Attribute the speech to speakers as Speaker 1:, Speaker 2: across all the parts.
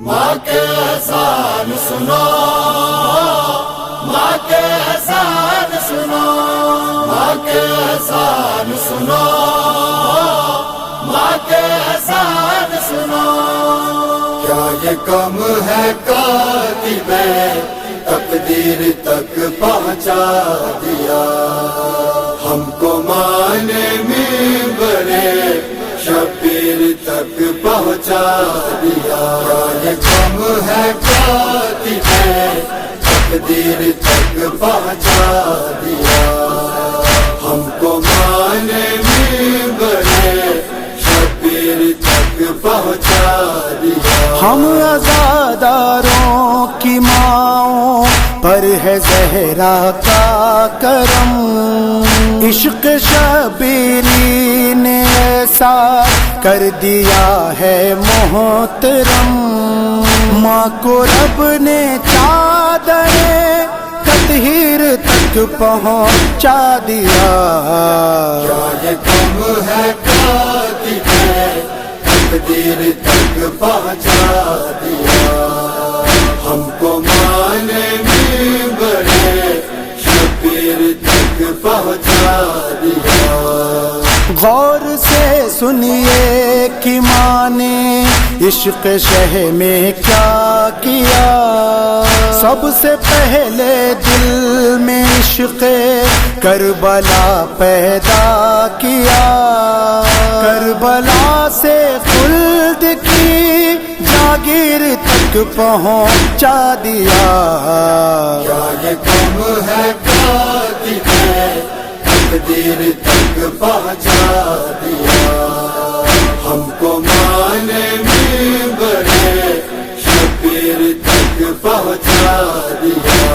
Speaker 1: ماں کے اذان سنو، ماں کے اذان سنو، ماں کے اذان سنو، ماں کے اذان سنو۔ کیا یہ کم ہے کاتب تقدیر تک پہنچا دیا، ہم کو مانے منبر شبیر تک پہنچا دیا۔ کیا یہ کم ہے کاتب تقدیر تک پہنچا دیا، ہم کو مانے منبر شبیر تک پہنچا دیا۔
Speaker 2: ہم عزاداروں کی ماؤں پر ہے زہرا کا کرم، عشق شبیری نے ایسا کر دیا ہے محترم۔ ماں کو رب نے چادر تطہیر تک پہنچا دیا۔
Speaker 1: کیا یہ کم ہے کاتب تقدیر تک پہنچا دیا، ہم کو مانے منبر شبیر تک پہنچا دیا۔
Speaker 2: غور سے سنیے کہ ماں نے عشق شہ میں کیا کیا۔ سب سے پہلے دل میں عشق کربلا پیدا کیا، کربلا سے خلد کی جاگیر تک پہنچا دیا۔
Speaker 1: کیا یہ کم ہے کاتب تقدیر تک پہنچا دیا، ہم کو مانے منبر شبیر تک پہنچا دیا۔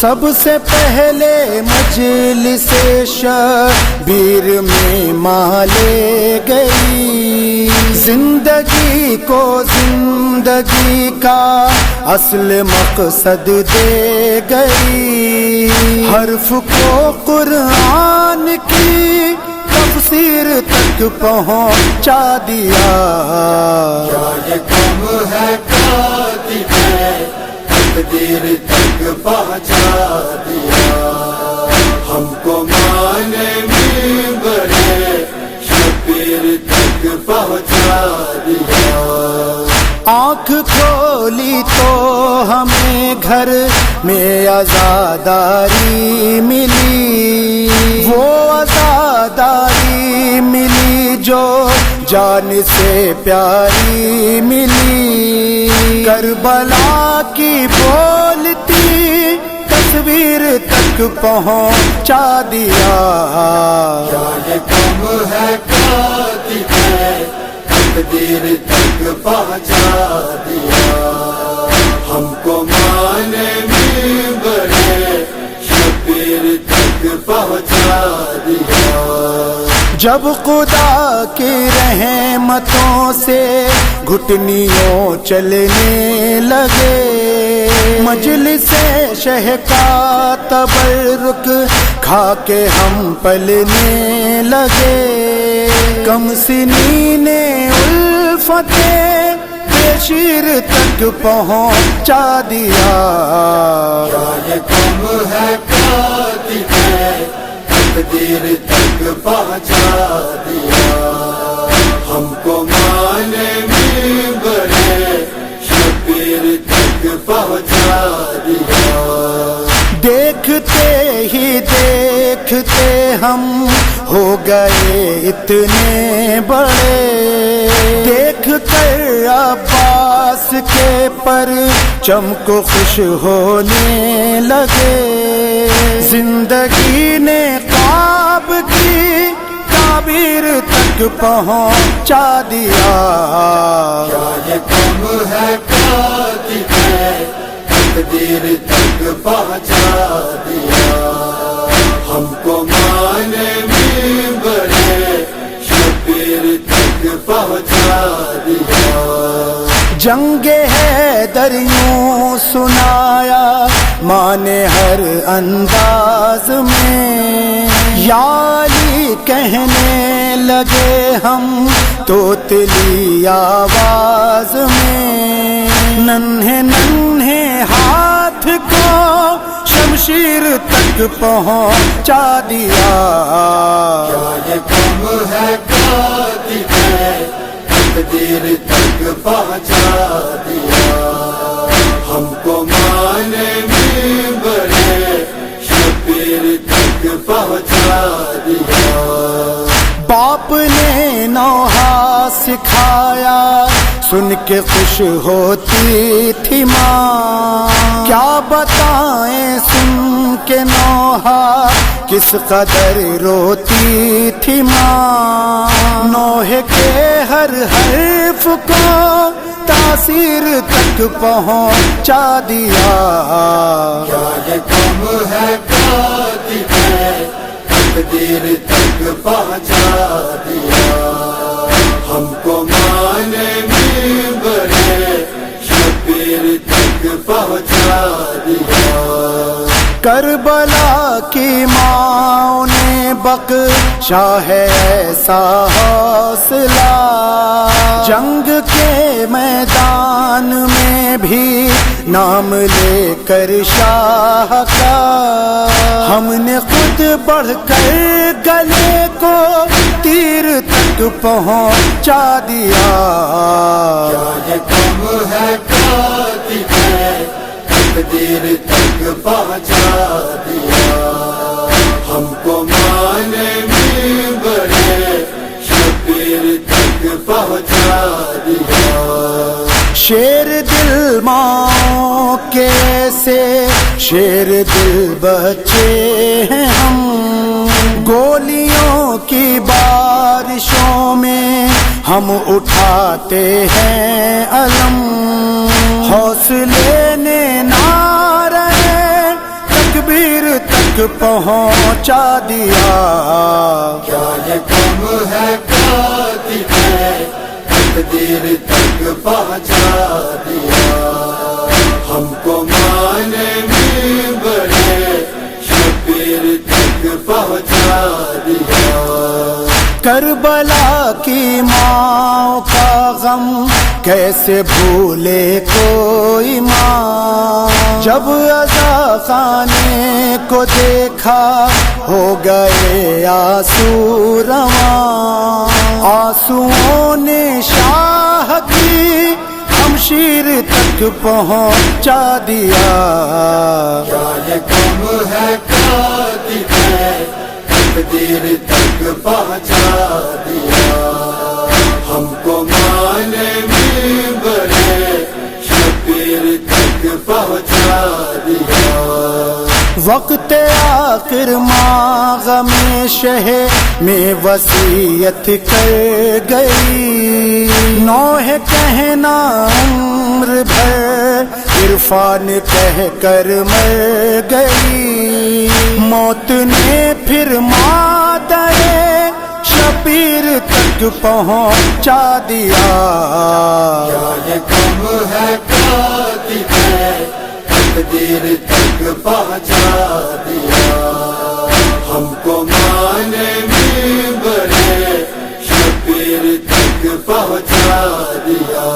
Speaker 2: سب سے پہلے مجلس شبیر میں ماں لے گئی، زندگی کو زندگی کا اصل مقصد دے گئی، حرف کو قرآن کی تفسیر تک پہنچا دیا۔
Speaker 1: کیا یہ کم ہے کاتب تقدیر تک پہنچا دیا، ہم کو مانے منبر شبیر تک پہنچا دیا۔
Speaker 2: آنکھ کھولی تو ہمیں گھر میں عزاداری ملی، وہ عزاداری ملی جو جان سے پیاری ملی، کربلا کی بولتی تصویر تک پہنچا دیا۔
Speaker 1: کیا یہ کم ہے کاتب تقدیر تک پہنچا دیا، ہم کو مانے منبر شبیر تک پہنچا دیا۔
Speaker 2: جب خدا کی رحمتوں سے گھٹنیوں چلنے لگے، مجلس شہ کا تبرک کھا کے ہم پلنے لگے، کم سنین الفت شیر تک پہنچا دیا۔
Speaker 1: کیا یہ کم ہے کاتب تقدیر تک پہنچا دیا، ہم کو مانے منبر شبیر تک پہنچا دیا۔
Speaker 2: دیکھتے ہی دیکھتے ہم ہو گئے اتنے بڑے، دیکھ کر عباس کے پر چمک خوش ہونے لگے، زندگی نے خواب کی تعبیر تک پہنچا دیا۔
Speaker 1: کیا یہ کم ہے کاتب تقدیر تک پہنچا دیا، ہم کو مانے منبر شبیر تک پہنچا دیا۔
Speaker 2: جنگ حیدر یوں سنایا ماں نے ہر انداز میں، یا علی کہنے لگے ہم توتلی آواز میں، ننھے ننھے ہاتھ کو شمشیر تک پہنچا دیا۔
Speaker 1: کیا یہ کم ہے قاضی ہے، تقدیر تک پہنچا دیا، ہم کو مانے منبر شبیر تک پہنچا دیا۔
Speaker 2: باپ نے نوحہ سکھایا، سن کے خوش ہوتی تھی ماں، کیا بتائیں سن کے نوحہ کس قدر روتی تھی ماں۔ نوح کے ہر حرف کو تاثیر تک پہنچا دیا۔
Speaker 1: کیا یہ کم ہے قاضی ہے، تقدیر تک پہنچا دیا، ہم کو مانے منبر شبیر تک پہنچا دیا۔
Speaker 2: کربلا کی ماں نے بخشا ہے ایسا حوصلہ، جنگ کے میدان میں بھی نام لے کر شاہ کا، ہم نے خود بڑھ کر گلے کو تیر تک پہنچا دیا۔
Speaker 1: کیا یہ کم ہے قاضی ہے، تقدیر تک پہنچا دیا، ہم کو مانے منبر شبیر تک پہنچا دیا۔
Speaker 2: شیر دل ماں کے سے شیر دل بچے ہیں ہم، گولیوں کی بارشوں میں ہم اٹھاتے ہیں علم، حوصلے نے نعرہ تکبیر تک پہنچا دیا۔
Speaker 1: کیا یہ کم ہے قاضی ہے، تقدیر تک پہنچا دیا، ہم کو مانے منبر شبیر تک پہنچا دیا۔
Speaker 2: کربلا کی ماں کا غم کیسے بھولے کوئی ماں، جب عزا خانے کو دیکھا ہو گئے آنسو رواں، آنسوؤں نے شاہ کی شمشیر تک پہنچا دیا۔
Speaker 1: کیا یہ کم ہے قاضی ہے، تقدیر تک پہنچا دیا، ہم کو مانے منبر شبیر تک پہنچا دیا۔
Speaker 2: وقت آخر ماں غم شہ میں وصیت کر گئی، نوح کہنا عمر بھر عرفان کہہ کر مر گئی، موت نے پھر مادر شبیر تک پہنچا دیا۔
Speaker 1: کیا یہ کم ہے قاضی ہے، تقدیر تک پہنچا دیا، ہم کو مانے منبر شبیر تک پہنچا دیا۔